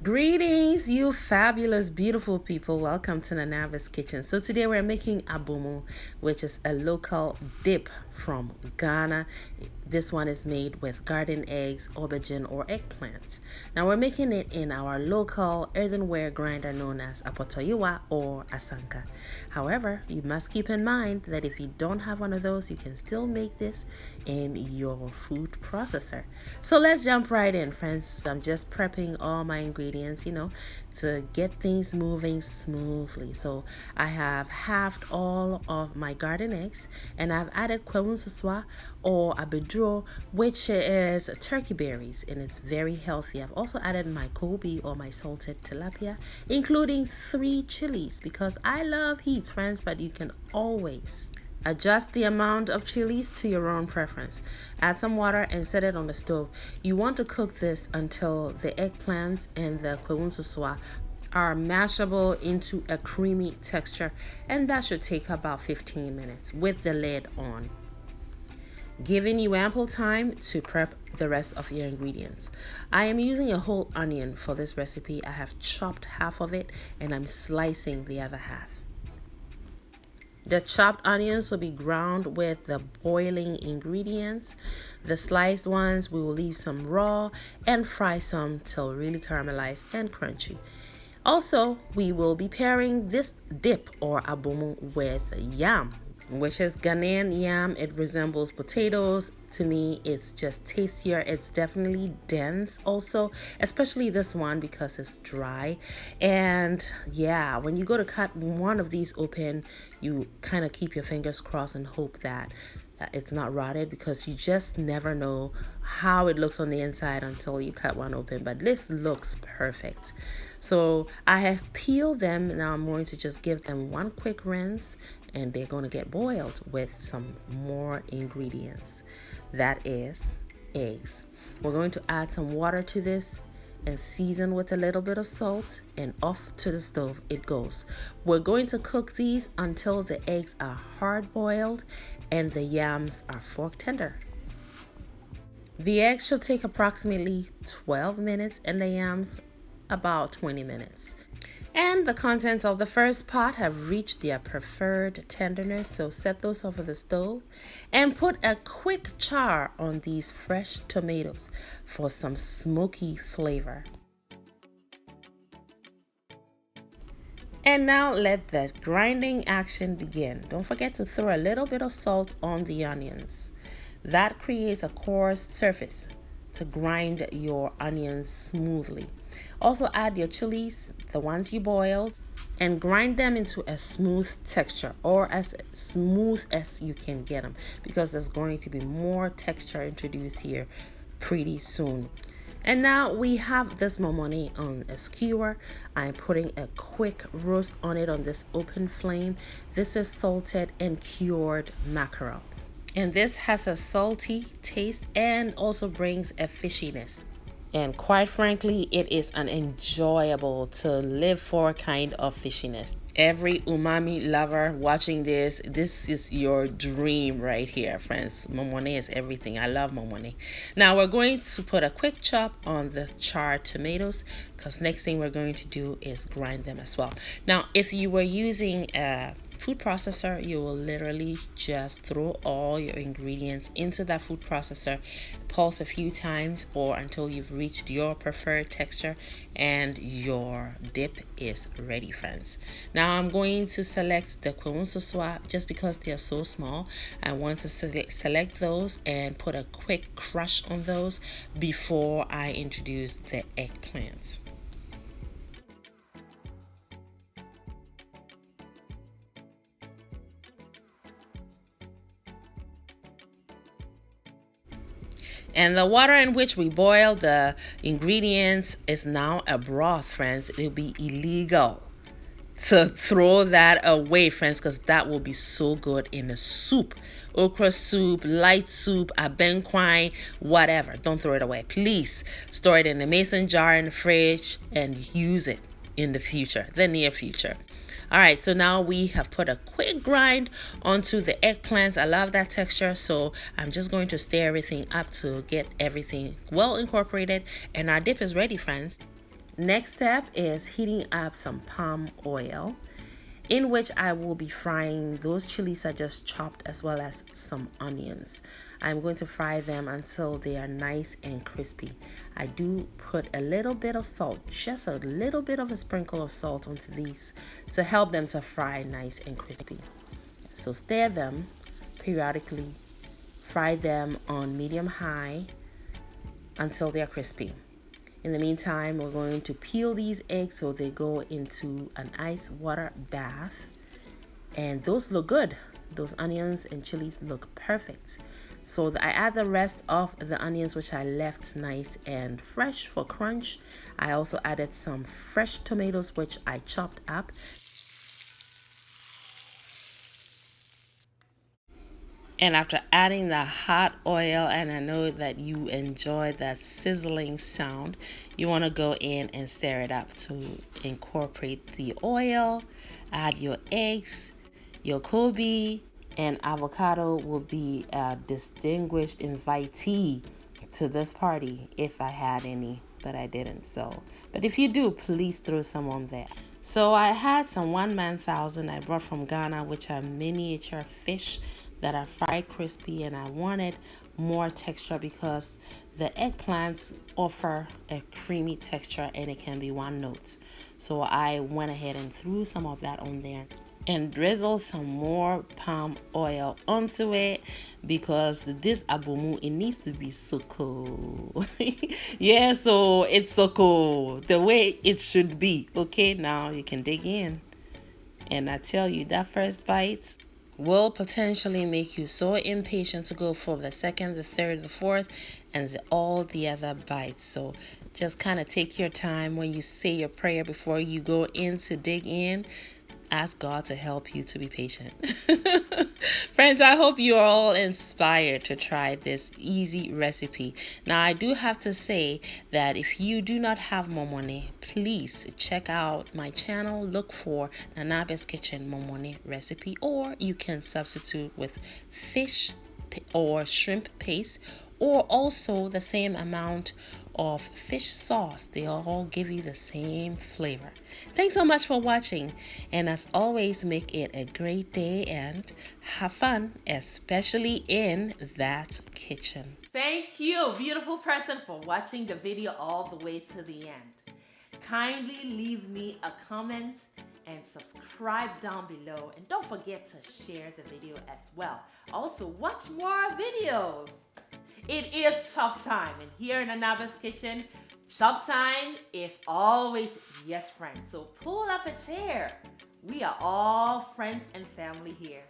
Greetings, you fabulous, beautiful people. Welcome to Nanavis Kitchen. So today we're making abomu, which is a local dip from Ghana. This one is made with garden eggs, aubergine, or eggplant. Now we're making it in our local earthenware grinder known as apotoyiwa or asanka. However, you must keep in mind that if you don't have one of those, you can still make this in your food processor. So let's jump right in, friends. I'm just prepping all my ingredients, to get things moving smoothly. So I have halved all of my garden eggs, and I've added kwewunsuswa or abedro, which is turkey berries, and it's very healthy. I've also added my Koobi or my salted tilapia, including 3 chilies because I love heat, friends, but you can always adjust the amount of chilies to your own preference. Add some water and set it on the stove. You want to cook this until the eggplants and the kwewunsuswa are mashable into a creamy texture, and that should take about 15 minutes with the lid on, giving you ample time to prep the rest of your ingredients. I am using a whole onion for this recipe. I have chopped half of it and I'm slicing the other half. The chopped onions will be ground with the boiling ingredients. The sliced ones we will leave some raw and fry some till really caramelized and crunchy. Also, we will be pairing this dip or abomu with yam, which is Ghanaian yam. It resembles potatoes. To me, it's just tastier. It's definitely dense also, especially this one because it's dry. And yeah, when you go to cut one of these open, you kind of keep your fingers crossed and hope that it's not rotted, because you just never know how it looks on the inside until you cut one open. But this looks perfect. So I have peeled them. Now I'm going to just give them one quick rinse, and they're going to get boiled with some more ingredients. That is eggs. We're going to add some water to this and season with a little bit of salt, and off to the stove it goes. We're going to cook these until the eggs are hard boiled and the yams are fork tender. The eggs should take approximately 12 minutes and the yams about 20 minutes. And the contents of the first pot have reached their preferred tenderness, so set those over the stove and put a quick char on these fresh tomatoes for some smoky flavor. And now let the grinding action begin. Don't forget to throw a little bit of salt on the onions. That creates a coarse surface to grind your onions smoothly. Also add your chilies, the ones you boiled, and grind them into a smooth texture, or as smooth as you can get them, because there's going to be more texture introduced here pretty soon. And now we have this momoni on a skewer. I'm putting a quick roast on it on this open flame. This is salted and cured mackerel, and this has a salty taste and also brings a fishiness. And quite frankly, it is an enjoyable to live for kind of fishiness. Every umami lover watching this is your dream right here, friends. Momone is everything. I love momone. Now we're going to put a quick chop on the charred tomatoes, because next thing we're going to do is grind them as well. Now, if you were using a food processor, you will literally just throw all your ingredients into that food processor, pulse a few times or until you've reached your preferred texture, and your dip is ready, friends. Now I'm going to select the kwewunsuswa just because they are so small. I want to select those and put a quick crush on those before I introduce the eggplants. And the water in which we boil the ingredients is now a broth, friends. It'll be illegal to throw that away, friends, because that will be so good in a soup. Okra soup, light soup, abenkwai, whatever. Don't throw it away. Please store it in a mason jar in the fridge and use it in the future, the near future. All right, so now we have put a quick grind onto the eggplants. I love that texture, so I'm just going to stir everything up to get everything well incorporated, and our dip is ready, friends. Next step is heating up some palm oil, in which I will be frying those chilies I just chopped as well as some onions. I'm going to fry them until they are nice and crispy. I do put a little bit of salt, just a little bit of a sprinkle of salt onto these to help them to fry nice and crispy. So stir them periodically, fry them on medium high until they're crispy. In the meantime, we're going to peel these eggs so they go into an ice water bath. And those look good. Those onions and chilies look perfect. So I add the rest of the onions, which I left nice and fresh for crunch. I also added some fresh tomatoes, which I chopped up. And after adding the hot oil, and I know that you enjoy that sizzling sound, you want to go in and stir it up to incorporate the oil, add your eggs, your Koobi, and avocado will be a distinguished invitee to this party if I had any, but I didn't. But if you do, please throw some on there. So I had some 1-man-1000 I brought from Ghana, which are miniature fish that are fried crispy, and I wanted more texture because the eggplants offer a creamy texture and it can be one note. So I went ahead and threw some of that on there and drizzle some more palm oil onto it because this abomu, it needs to be soko. Yeah, so it's soko the way it should be. Okay, now you can dig in, and I tell you, that first bite will potentially make you so impatient to go for the second, the third, the fourth, and all the other bites. So just kind of take your time when you say your prayer before you go in to dig in. Ask God to help you to be patient. Friends, I hope you are all inspired to try this easy recipe. Now, I do have to say that if you do not have more money, please check out my channel. Look for Nanabe's Kitchen Momone recipe, or you can substitute with fish or shrimp paste, or also the same amount of fish sauce. They all give you the same flavor. Thanks so much for watching, and as always, make it a great day and have fun, especially in that kitchen. Thank you, beautiful person, for watching the video all the way to the end. Kindly leave me a comment and subscribe down below, and don't forget to share the video as well. Also, watch more videos. It is chop time, and here in Nanabe's Kitchen, chop time is always yes, friends. So pull up a chair. We are all friends and family here.